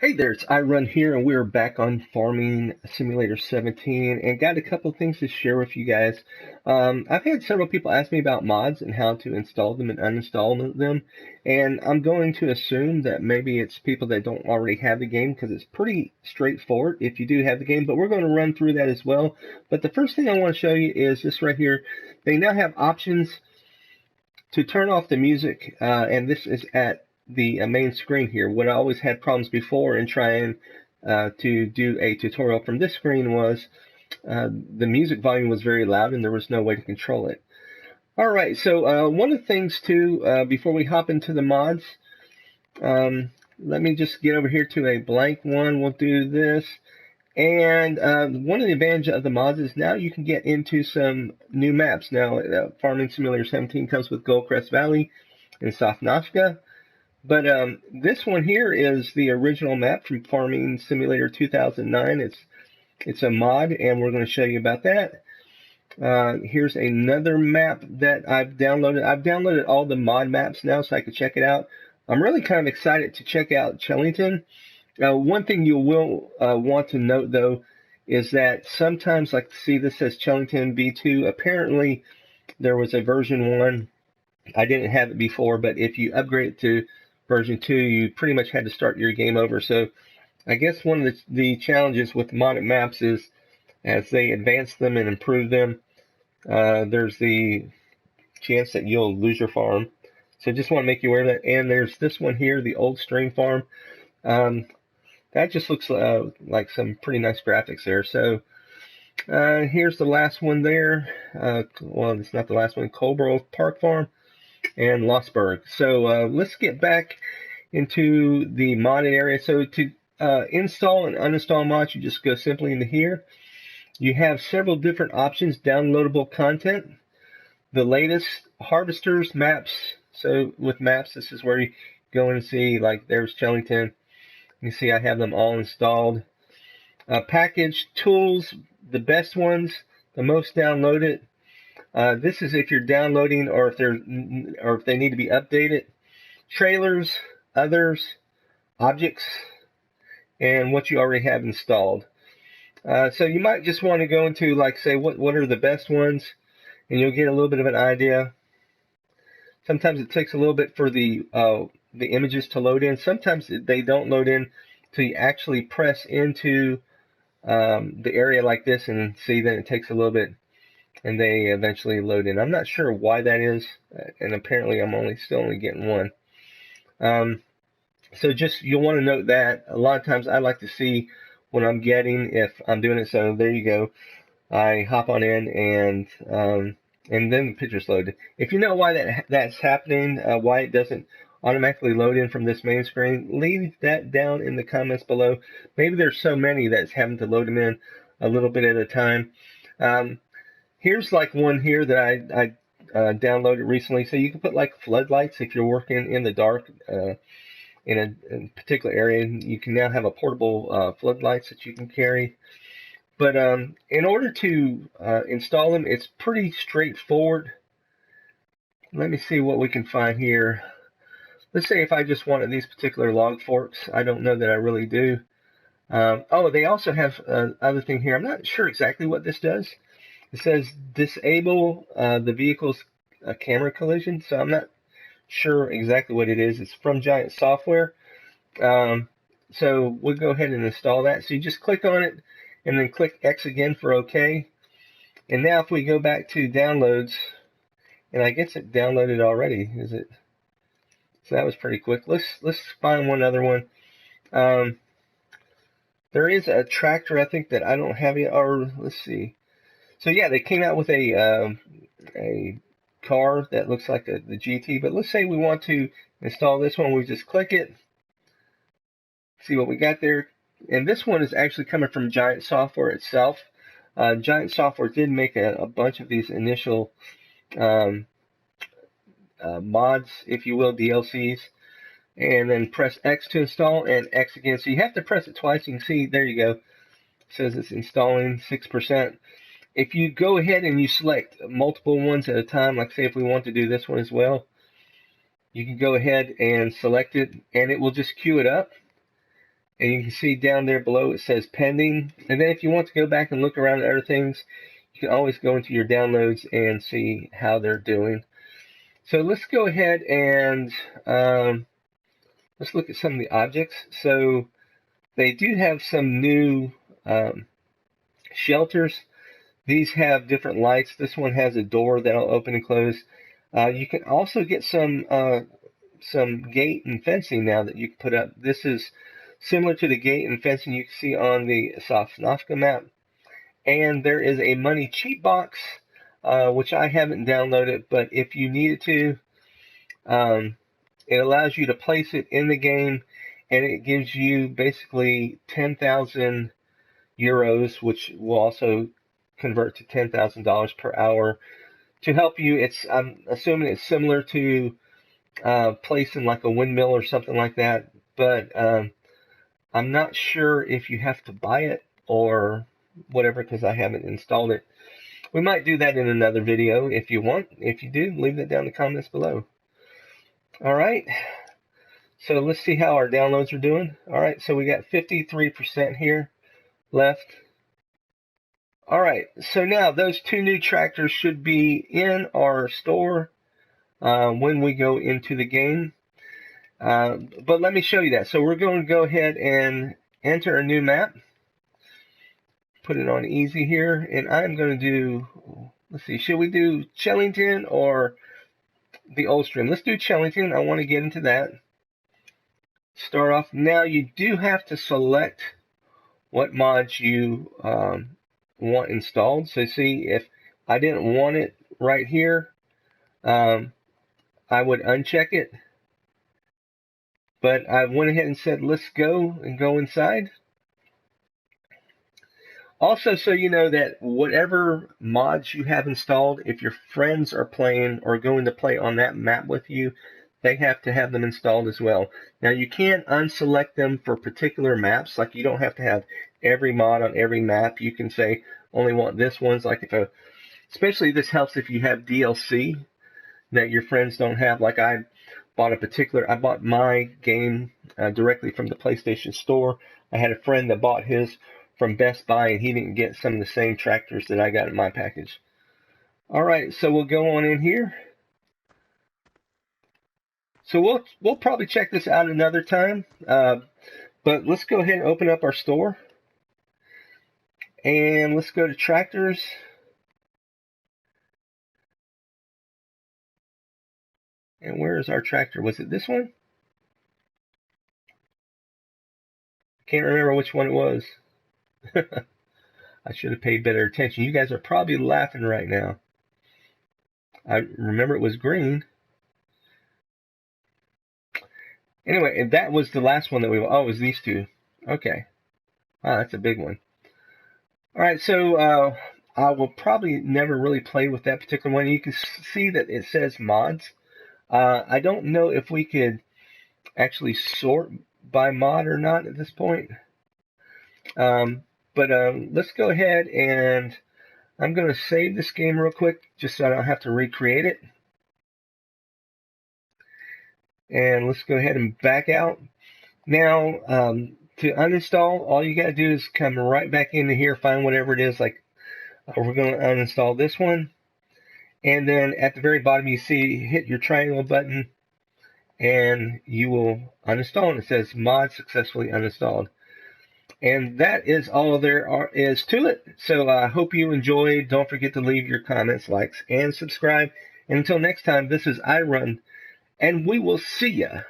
Hey there, it's iRun here, and we're back on Farming Simulator 17, and got a couple of things to share with you guys. I've had several people ask me about mods and how to install them and uninstall them, and I'm going to assume that maybe it's people that don't already have the game because it's pretty straightforward if you do have the game, but we're going to run through that as well. But the first thing I want to show you is this right here. They now have options to turn off the music, and this is at the main screen here. What I always had problems before in trying to do a tutorial from this screen was the music volume was very loud and there was no way to control it. Alright, so one of the things too, before we hop into the mods, let me just get over here to a blank one. We'll do this. And one of the advantages of the mods is now you can get into some new maps. Now, Farming Simulator 17 comes with Goldcrest Valley and Sofnafka. But this one here is the original map from Farming Simulator 2009. It's a mod, and we're going to show you about that. Here's another map that I've downloaded. I've downloaded all the mod maps now so I can check it out. I'm really kind of excited to check out Chellington. One thing you will want to note, though, is that sometimes, like, see, this says Chellington V2. Apparently, there was a version 1. I didn't have it before, but if you upgrade it to version 2, you pretty much had to start your game over. So I guess one of the challenges with modded maps is as they advance them and improve them, there's the chance that you'll lose your farm. So just want to make you aware of that. And there's this one here, the old stream farm. That just looks like some pretty nice graphics there. So here's the last one there. Well, it's not the last one. Colborough Park Farm and Lossburg. So let's get back into the modded area. So to install and uninstall mods, you just go simply into here. You have several different options. Downloadable content, the latest harvesters, maps. So with maps, this is where you go in and see, like, there's Chellington. You see I have them all installed. Package tools, the best ones, the most downloaded. This is if you're downloading or if they need to be updated. Trailers, others, objects, and what you already have installed. So you might just want to go into, like, say what are the best ones, and you'll get a little bit of an idea. Sometimes it takes a little bit for the images to load in. Sometimes they don't load in till you actually press into the area like this, and see, then it takes a little bit and they eventually load in. I'm not sure why that is, and apparently I'm still only getting one. So just, you'll want to note that a lot of times I like to see what I'm getting if I'm doing it. So there you go. I hop on in, and then the picture's loaded. If you know why that's happening, why it doesn't automatically load in from this main screen, leave that down in the comments below. Maybe there's so many that it's having to load them in a little bit at a time. Here's like one here that I downloaded recently. So you can put like floodlights if you're working in the dark in a particular area. You can now have a portable floodlights that you can carry. But in order to install them, it's pretty straightforward. Let me see what we can find here. Let's say if I just wanted these particular log forks. I don't know that I really do. Oh, they also have other thing here. I'm not sure exactly what this does. It says disable the vehicle's camera collision, so I'm not sure exactly what it is. It's from Giant Software. So we'll go ahead and install that. So you just click on it and then click X again for OK. And now if we go back to downloads, and I guess it downloaded already, is it? So that was pretty quick. Let's find one other one. There is a tractor, I think, that I don't have yet. Or let's see. So yeah, they came out with a car that looks like the GT, but let's say we want to install this one. We just click it, see what we got there, and this one is actually coming from Giant Software itself. Giant Software did make a bunch of these initial mods, if you will, DLCs, and then press X to install and X again. So you have to press it twice. You can see, there you go. It says it's installing 6%. If you go ahead and you select multiple ones at a time, like say if we want to do this one as well, you can go ahead and select it, and it will just queue it up. And you can see down there below it says pending. And then if you want to go back and look around at other things, you can always go into your downloads and see how they're doing. So let's go ahead and let's look at some of the objects. So they do have some new shelters. These have different lights. This one has a door that'll open and close. You can also get some gate and fencing now that you can put up. This is similar to the gate and fencing you can see on the Sosnovka map. And there is a money cheat box, which I haven't downloaded, but if you needed to, it allows you to place it in the game, and it gives you basically 10,000 euros, which will also convert to $10,000 per hour to help you. I'm assuming it's similar to placing like a windmill or something like that, but I'm not sure if you have to buy it or whatever because I haven't installed it. We might do that in another video if you want. If you do, leave that down in the comments below. All right, so let's see how our downloads are doing. All right, so we got 53% here left. All right, so now those two new tractors should be in our store when we go into the game. But let me show you that. So we're going to go ahead and enter a new map. Put it on easy here, and I'm going to do, let's see, should we do Chellington or the Ulstrom? Let's do Chellington. I want to get into that. Start off. Now you do have to select what mods you want installed. So see, if I didn't want it right here, I would uncheck it. But I went ahead and said, let's go and go inside. Also, so you know that whatever mods you have installed, if your friends are playing or going to play on that map with you, they have to have them installed as well. Now, you can unselect them for particular maps. Like, you don't have to have every mod on every map. You can say, only want this one's. Like, especially this helps if you have DLC that your friends don't have. Like, I bought my game directly from the PlayStation Store. I had a friend that bought his from Best Buy, and he didn't get some of the same tractors that I got in my package. All right, so we'll go on in here. So we'll probably check this out another time, but let's go ahead and open up our store, and let's go to tractors. And where is our tractor? Was it this one? I can't remember which one it was. I should have paid better attention. You guys are probably laughing right now. I remember it was green. Anyway, and that was the last one that oh, it was these two. Okay. Wow, that's a big one. All right, so I will probably never really play with that particular one. You can see that it says mods. I don't know if we could actually sort by mod or not at this point. But let's go ahead and I'm going to save this game real quick just so I don't have to recreate it. And let's go ahead and back out. Now, to uninstall, all you got to do is come right back into here, find whatever it is. Like, we're going to uninstall this one. And then at the very bottom, you see, hit your triangle button, and you will uninstall. And it says mod successfully uninstalled. And that is all there is to it. So I hope you enjoyed. Don't forget to leave your comments, likes, and subscribe. And until next time, this is iRun, and we will see ya.